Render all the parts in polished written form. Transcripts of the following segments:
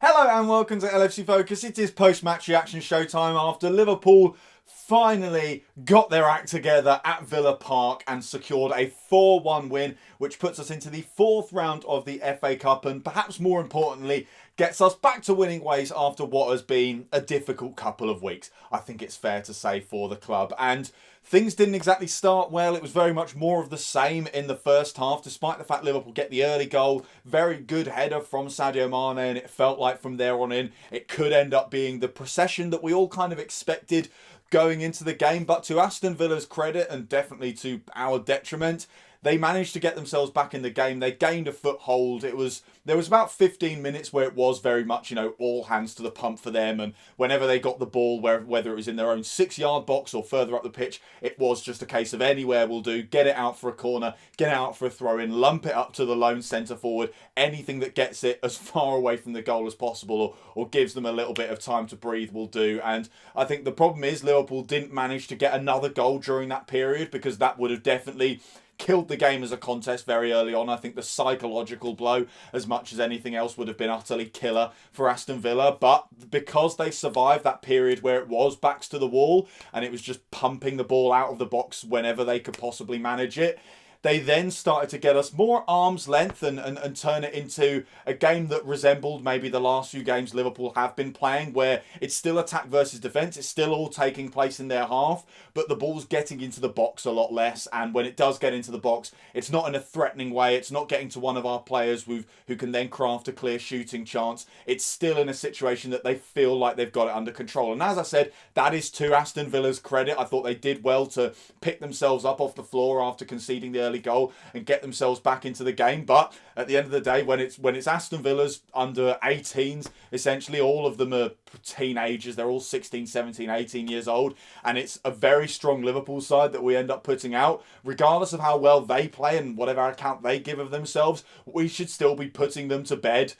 Hello and welcome to LFC Focus. It is post-match reaction showtime after Liverpool finally got their act together at Villa Park and secured a 4-1 win, which puts us into the fourth round of the FA Cup and perhaps more importantly, gets us back to winning ways after what has been a difficult couple of weeks. I think it's fair to say for the club. And things didn't exactly start well. It was very much more of the same in the first half, despite the fact Liverpool get the early goal. Very good header from Sadio Mane, and it felt like from there on in, it could end up being the procession that we all kind of expected going into the game. But to Aston Villa's credit, and definitely to our detriment, they managed to get themselves back in the game. They gained a foothold. There was about 15 minutes where it was very much, all hands to the pump for them. And whenever they got the ball, whether it was in their own 6-yard box or further up the pitch, it was just a case of anywhere will do. Get it out for a corner, get it out for a throw-in, lump it up to the lone centre forward. Anything that gets it as far away from the goal as possible or gives them a little bit of time to breathe will do. And I think the problem is Liverpool didn't manage to get another goal during that period, because that would have definitely killed the game as a contest very early on. I think the psychological blow, as much as anything else, would have been utterly killer for Aston Villa. But because they survived that period where it was backs to the wall and it was just pumping the ball out of the box whenever they could possibly manage it, they then started to get us more arm's length and turn it into a game that resembled maybe the last few games Liverpool have been playing, where it's still attack versus defence. It's still all taking place in their half, but the ball's getting into the box a lot less. And when it does get into the box, it's not in a threatening way. It's not getting to one of our players who can then craft a clear shooting chance. It's still in a situation that they feel like they've got it under control. And as I said, that is to Aston Villa's credit. I thought they did well to pick themselves up off the floor after conceding the early goal and get themselves back into the game. But at the end of the day, when it's Aston Villa's under 18s, essentially all of them are teenagers. They're all 16, 17, 18 years old, and it's a very strong Liverpool side that we end up putting out. Regardless of how well they play and whatever account they give of themselves, we should still be putting them to bed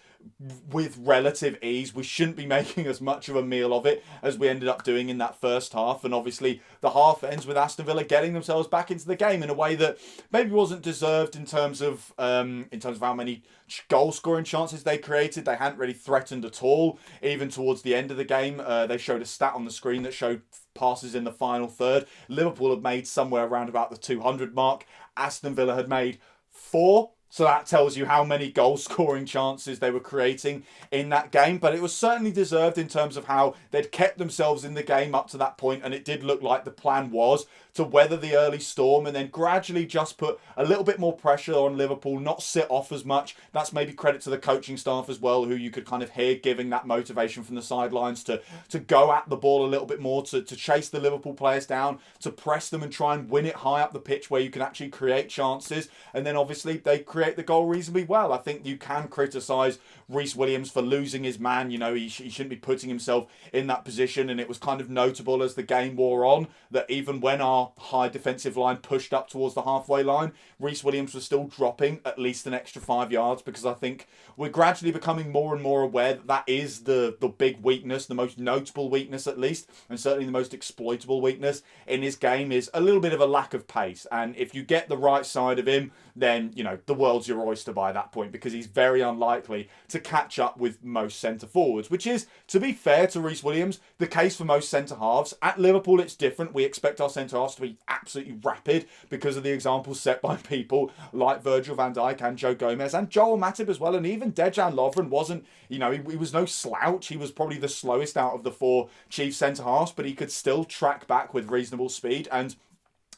with relative ease. We shouldn't be making as much of a meal of it as we ended up doing in that first half. And obviously the half ends with Aston Villa getting themselves back into the game in a way that maybe wasn't deserved in terms of how many goal scoring chances they created. They hadn't really threatened at all. Even towards the end of the game, they showed a stat on the screen that showed passes in the final third. Liverpool had made somewhere around about the 200 mark. Aston Villa had made 4. So that tells you how many goal-scoring chances they were creating in that game. But it was certainly deserved in terms of how they'd kept themselves in the game up to that point. And it did look like the plan was to weather the early storm and then gradually just put a little bit more pressure on Liverpool, not sit off as much. That's maybe credit to the coaching staff as well, who you could kind of hear giving that motivation from the sidelines to go at the ball a little bit more, to chase the Liverpool players down, to press them and try and win it high up the pitch where you can actually create chances. And then obviously they create the goal reasonably well. I think you can criticise Reece Williams for losing his man. He shouldn't be putting himself in that position, and it was kind of notable as the game wore on that even when our high defensive line pushed up towards the halfway line, Reece Williams was still dropping at least an extra 5 yards, because I think we're gradually becoming more and more aware that is the big weakness, the most notable weakness at least, and certainly the most exploitable weakness in his game is a little bit of a lack of pace. And if you get the right side of him, then the world's your oyster by that point, because he's very unlikely to catch up with most centre forwards, which is, to be fair to Reece Williams, the case for most centre halves. At Liverpool it's different. We expect our centre halves to be absolutely rapid because of the examples set by people like Virgil van Dijk and Joe Gomez and Joel Matip as well. And even Dejan Lovren wasn't, he was no slouch. He was probably the slowest out of the 4 chief centre halves, but he could still track back with reasonable speed. And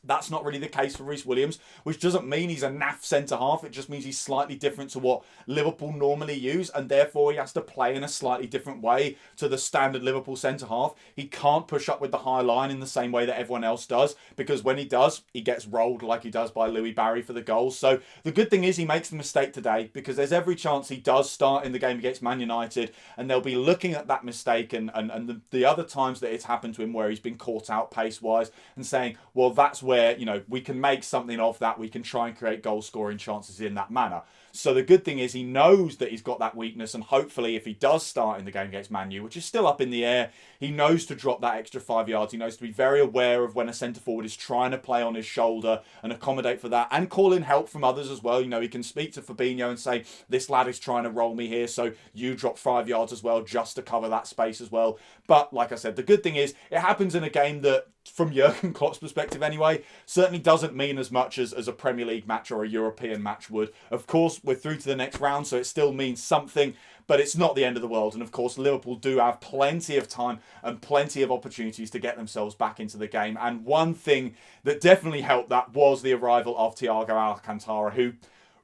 that's not really the case for Reece Williams, which doesn't mean he's a naff centre-half. It just means he's slightly different to what Liverpool normally use, and therefore he has to play in a slightly different way to the standard Liverpool centre-half. He can't push up with the high line in the same way that everyone else does, because when he does, he gets rolled like he does by Louis Barry for the goals. So the good thing is he makes the mistake today, because there's every chance he does start in the game against Man United, and they'll be looking at that mistake and the other times that it's happened to him where he's been caught out pace-wise and saying, well, that's where, we can make something of that. We can try and create goal-scoring chances in that manner. So the good thing is he knows that he's got that weakness, and hopefully if he does start in the game against Man U, which is still up in the air, he knows to drop that extra 5 yards. He knows to be very aware of when a centre forward is trying to play on his shoulder and accommodate for that, and call in help from others as well. You know, he can speak to Fabinho and say, this lad is trying to roll me here, so you drop 5 yards as well, just to cover that space as well. But like I said, the good thing is it happens in a game that, from Jurgen Klopp's perspective anyway, certainly doesn't mean as much as a Premier League match or a European match would. Of course, we're through to the next round, so it still means something, but it's not the end of the world. And of course, Liverpool do have plenty of time and plenty of opportunities to get themselves back into the game. And one thing that definitely helped that was the arrival of Thiago Alcantara, who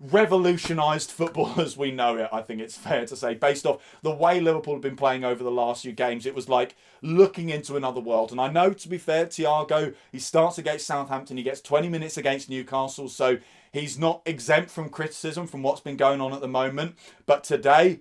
revolutionised football as we know it, I think it's fair to say. Based off the way Liverpool have been playing over the last few games, it was like looking into another world. And I know, to be fair, Thiago, he starts against Southampton, he gets 20 minutes against Newcastle, so he's not exempt from criticism from what's been going on at the moment. But today,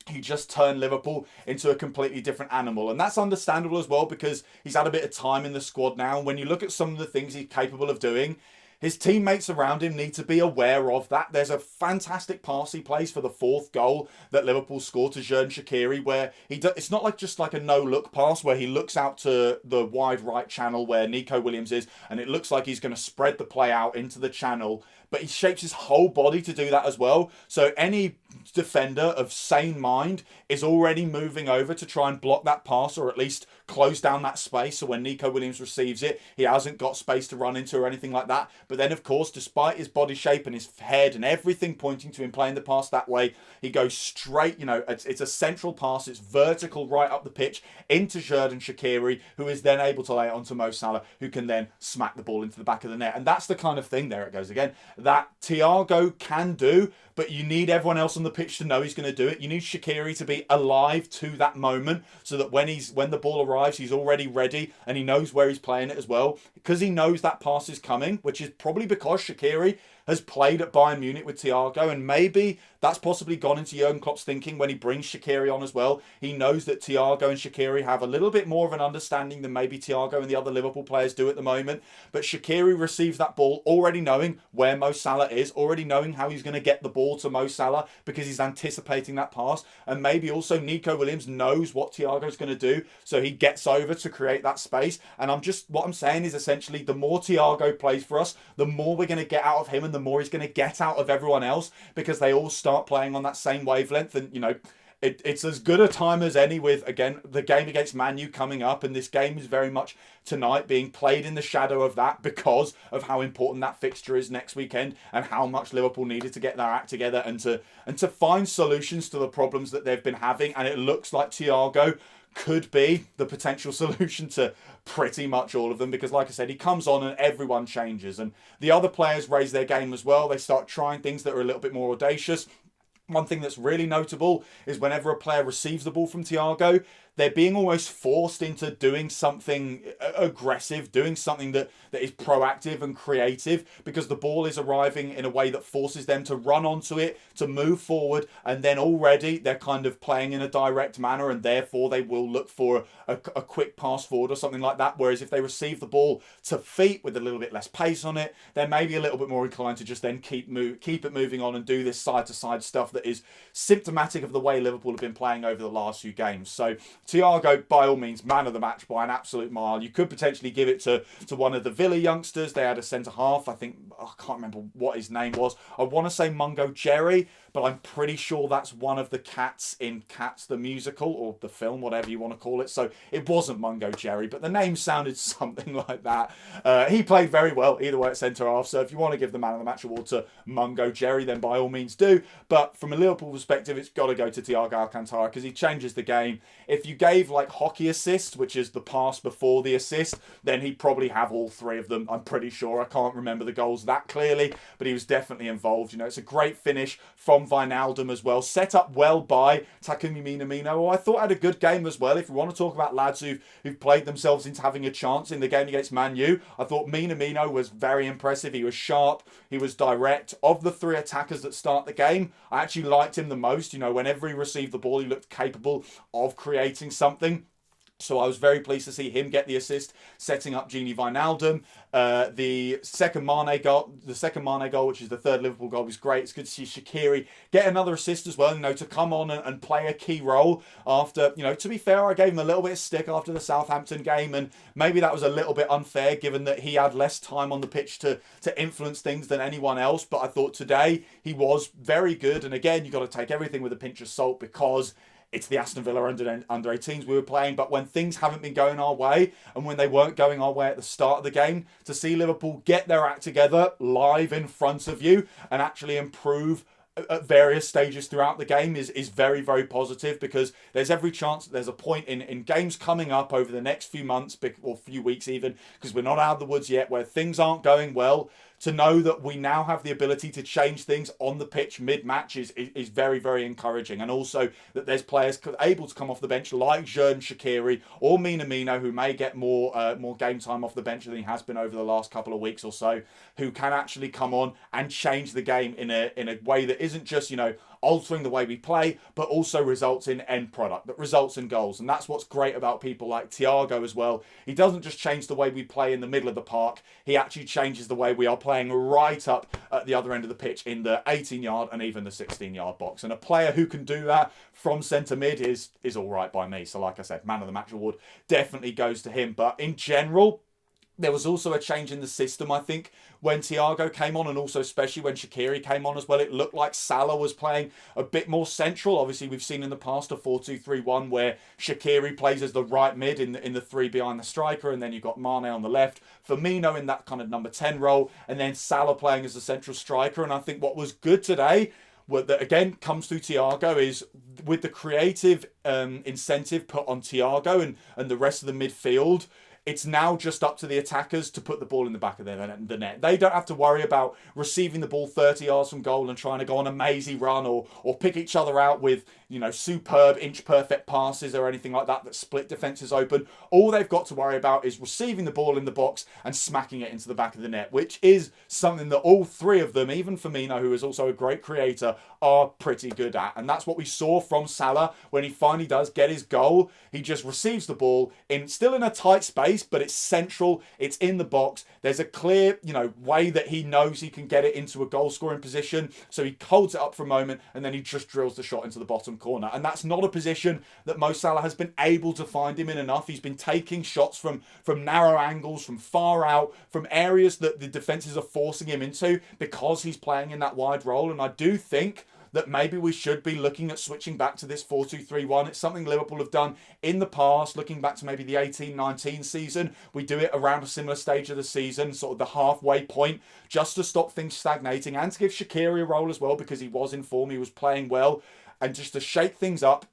he just turned Liverpool into a completely different animal. And that's understandable as well, because he's had a bit of time in the squad now. And when you look at some of the things he's capable of doing, his teammates around him need to be aware of that. There's a fantastic pass he plays for the fourth goal that Liverpool scored to Xherdan Shaqiri, where it's not like just like a no-look pass where he looks out to the wide right channel where Nico Williams is, and it looks like he's going to spread the play out into the channel, but he shapes his whole body to do that as well. So any defender of sane mind is already moving over to try and block that pass, or at least close down that space, so when Nico Williams receives it, he hasn't got space to run into or anything like that. But then, of course, despite his body shape and his head and everything pointing to him playing the pass that way, he goes straight, you know, it's a central pass, it's vertical right up the pitch into Xherdan Shaqiri, who is then able to lay it onto Mo Salah, who can then smack the ball into the back of the net. And that's the kind of thing, there it goes again, that Thiago can do, but you need everyone else on the pitch to know he's going to do it. You need Shaqiri to be alive to that moment, so that when the ball arrives, he's already ready and he knows where he's playing it as well, because he knows that pass is coming, which is probably because Shaqiri has played at Bayern Munich with Thiago, and maybe that's possibly gone into Jurgen Klopp's thinking when he brings Shaqiri on as well. He knows that Thiago and Shaqiri have a little bit more of an understanding than maybe Thiago and the other Liverpool players do at the moment. But Shaqiri receives that ball already knowing where Mo Salah is, already knowing how he's going to get the ball to Mo Salah, because he's anticipating that pass. And maybe also Nico Williams knows what Thiago's going to do, so he gets over to create that space. And what I'm saying is essentially, the more Thiago plays for us, the more we're going to get out of him, and the more he's going to get out of everyone else, because they all start playing on that same wavelength. And, you know, it's as good a time as any with, again, the game against Man U coming up, and this game is very much tonight being played in the shadow of that, because of how important that fixture is next weekend, and how much Liverpool needed to get their act together and to find solutions to the problems that they've been having. And it looks like Thiago could be the potential solution to pretty much all of them, because like I said, he comes on and everyone changes, and the other players raise their game as well. They start trying things that are a little bit more audacious. One thing that's really notable is whenever a player receives the ball from Thiago, they're being almost forced into doing something aggressive, doing something that is proactive and creative, because the ball is arriving in a way that forces them to run onto it, to move forward, and then already they're kind of playing in a direct manner, and therefore they will look for a quick pass forward or something like that. Whereas if they receive the ball to feet with a little bit less pace on it, they're maybe a little bit more inclined to just then keep it moving on and do this side-to-side stuff that is symptomatic of the way Liverpool have been playing over the last few games. So Thiago, by all means, man of the match by an absolute mile. You could potentially give it to one of the Villa youngsters. They had a centre-half, I can't remember what his name was. I want to say Mungo Jerry, but I'm pretty sure that's one of the cats in Cats the musical, or the film, whatever you want to call it. So it wasn't Mungo Jerry, but the name sounded something like that. He played very well either way at centre-half, so if you want to give the man of the match award to Mungo Jerry, then by all means do. But from a Liverpool perspective, it's got to go to Thiago Alcantara, because he changes the game. If you gave like hockey assist, which is the pass before the assist, then he'd probably have all three of them, I'm pretty sure. I can't remember the goals that clearly, but he was definitely involved. You know, it's a great finish from Wijnaldum as well, set up well by Takumi Minamino, who I thought had a good game as well. If we want to talk about lads who've played themselves into having a chance in the game against Man U, I thought Minamino was very impressive. He was sharp, he was direct. Of the three attackers that start the game, I actually liked him the most. You know, whenever he received the ball, he looked capable of creating something. So I was very pleased to see him get the assist, setting up Wijnaldum. The second Mane goal, which is the third Liverpool goal, was great. It's good to see Shaqiri get another assist as well, to come on and play a key role after, to be fair, I gave him a little bit of stick after the Southampton game, and maybe that was a little bit unfair given that he had less time on the pitch to influence things than anyone else. But I thought today he was very good. And again, you've got to take everything with a pinch of salt because it's the Aston Villa under 18s we were playing. But when things haven't been going our way, and when they weren't going our way at the start of the game, to see Liverpool get their act together live in front of you and actually improve at various stages throughout the game is very, very positive, because there's every chance that there's a point in games coming up over the next few months or few weeks even, because we're not out of the woods yet, where things aren't going well. To know that we now have the ability to change things on the pitch mid-match is very, very encouraging. And also that there's players able to come off the bench like Xherdan Shaqiri or Minamino, who may get more game time off the bench than he has been over the last couple of weeks or so, who can actually come on and change the game in a way that isn't just, altering the way we play, but also results in end product, that results in goals. And that's what's great about people like Thiago as well. He doesn't just change the way we play in the middle of the park, he actually changes the way we are playing right up at the other end of the pitch in the 18-yard and even the 16-yard box. And a player who can do that from centre mid is all right by me. So like I said, man of the match award definitely goes to him. But in general, there was also a change in the system, I think, when Thiago came on, and also especially when Shaqiri came on as well. It looked like Salah was playing a bit more central. Obviously, we've seen in the past a 4-2-3-1 where Shaqiri plays as the right mid in the three behind the striker, and then you've got Mane on the left, Firmino in that kind of number 10 role, and then Salah playing as the central striker. And I think what was good today, that again comes through Thiago, is with the creative incentive put on Thiago and the rest of the midfield, it's now just up to the attackers to put the ball in the back of the net. They don't have to worry about receiving the ball 30 yards from goal and trying to go on a mazy run or pick each other out with, superb inch-perfect passes or anything like that split defences open. All they've got to worry about is receiving the ball in the box and smacking it into the back of the net, which is something that all three of them, even Firmino, who is also a great creator, are pretty good at. And that's what we saw from Salah when he finally does get his goal. He just receives the ball still in a tight space, but it's central, it's in the box. There's a clear, way that he knows he can get it into a goal-scoring position. So he holds it up for a moment and then he just drills the shot into the bottom corner. And that's not a position that Mo Salah has been able to find him in enough. He's been taking shots from narrow angles, from far out, from areas that the defences are forcing him into because he's playing in that wide role. And I do think that maybe we should be looking at switching back to this 4-2-3-1. It's something Liverpool have done in the past, looking back to maybe the 18-19 season. We do it around a similar stage of the season, sort of the halfway point, just to stop things stagnating and to give Shaqiri a role as well, because he was in form, he was playing well, and just to shake things up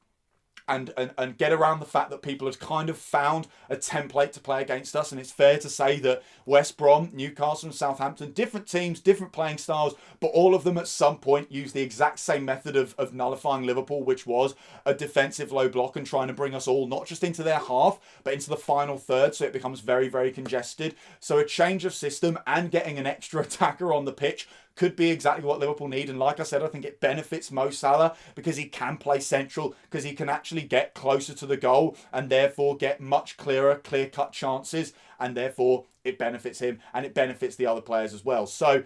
and get around the fact that people had kind of found a template to play against us. And it's fair to say that West Brom, Newcastle and Southampton, different teams, different playing styles, but all of them at some point used the exact same method of nullifying Liverpool, which was a defensive low block and trying to bring us all not just into their half, but into the final third, so it becomes very, very congested. So a change of system and getting an extra attacker on the pitch could be exactly what Liverpool need. And like I said, I think it benefits Mo Salah because he can play central, because he can actually get closer to the goal and therefore get much clear-cut chances, and therefore it benefits him and it benefits the other players as well. So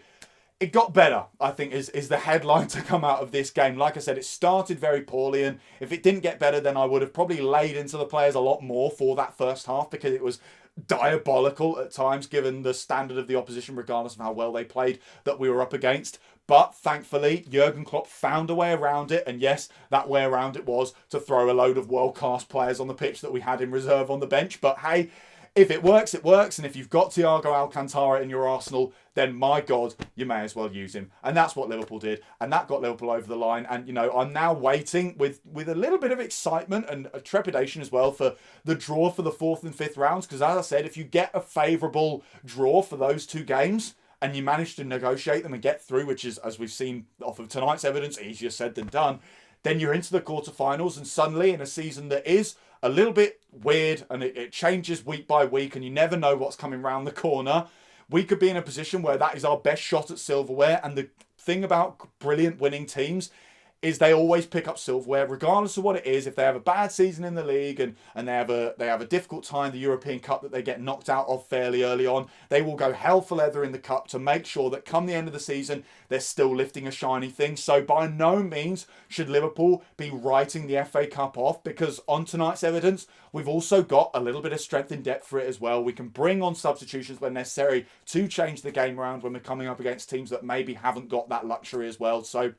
it got better, I think, is the headline to come out of this game. Like I said, it started very poorly, and if it didn't get better, then I would have probably laid into the players a lot more for that first half, because it was diabolical at times given the standard of the opposition, regardless of how well they played, that we were up against. But thankfully, Jurgen Klopp found a way around it. And yes, that way around it was to throw a load of world-class players on the pitch that we had in reserve on the bench. But hey, if it works, it works. And if you've got Thiago Alcantara in your arsenal, then my God, you may as well use him. And that's what Liverpool did. And that got Liverpool over the line. And, I'm now waiting with a little bit of excitement and a trepidation as well for the draw for the 4th and 5th rounds. Because as I said, if you get a favourable draw for those two games and you manage to negotiate them and get through, which is, as we've seen off of tonight's evidence, easier said than done, then you're into the quarterfinals. And suddenly, in a season that is a little bit weird and it changes week by week and you never know what's coming round the corner, we could be in a position where that is our best shot at silverware. And the thing about brilliant winning teams is they always pick up silverware, regardless of what it is. If they have a bad season in the league and they have a difficult time, the European Cup that they get knocked out of fairly early on, they will go hell for leather in the Cup to make sure that come the end of the season, they're still lifting a shiny thing. So by no means should Liverpool be writing the FA Cup off, because on tonight's evidence, we've also got a little bit of strength in depth for it as well. We can bring on substitutions when necessary to change the game around when we're coming up against teams that maybe haven't got that luxury as well. So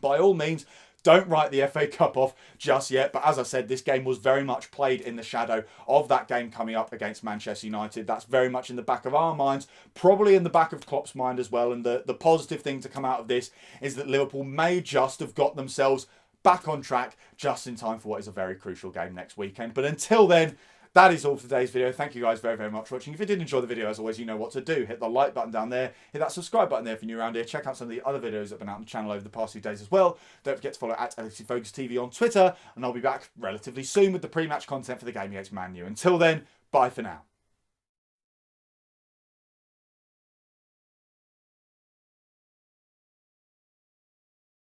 by all means, don't write the FA Cup off just yet. But as I said, this game was very much played in the shadow of that game coming up against Manchester United. That's very much in the back of our minds, probably in the back of Klopp's mind as well. And the positive thing to come out of this is that Liverpool may just have got themselves back on track just in time for what is a very crucial game next weekend. But until then, that is all for today's video. Thank you guys very, very much for watching. If you did enjoy the video, as always, you know what to do. Hit the like button down there. Hit that subscribe button there if you're new around here. Check out some of the other videos that have been out on the channel over the past few days as well. Don't forget to follow at ASTLIV TV on Twitter. And I'll be back relatively soon with the pre-match content for the game against Man U. Until then, bye for now.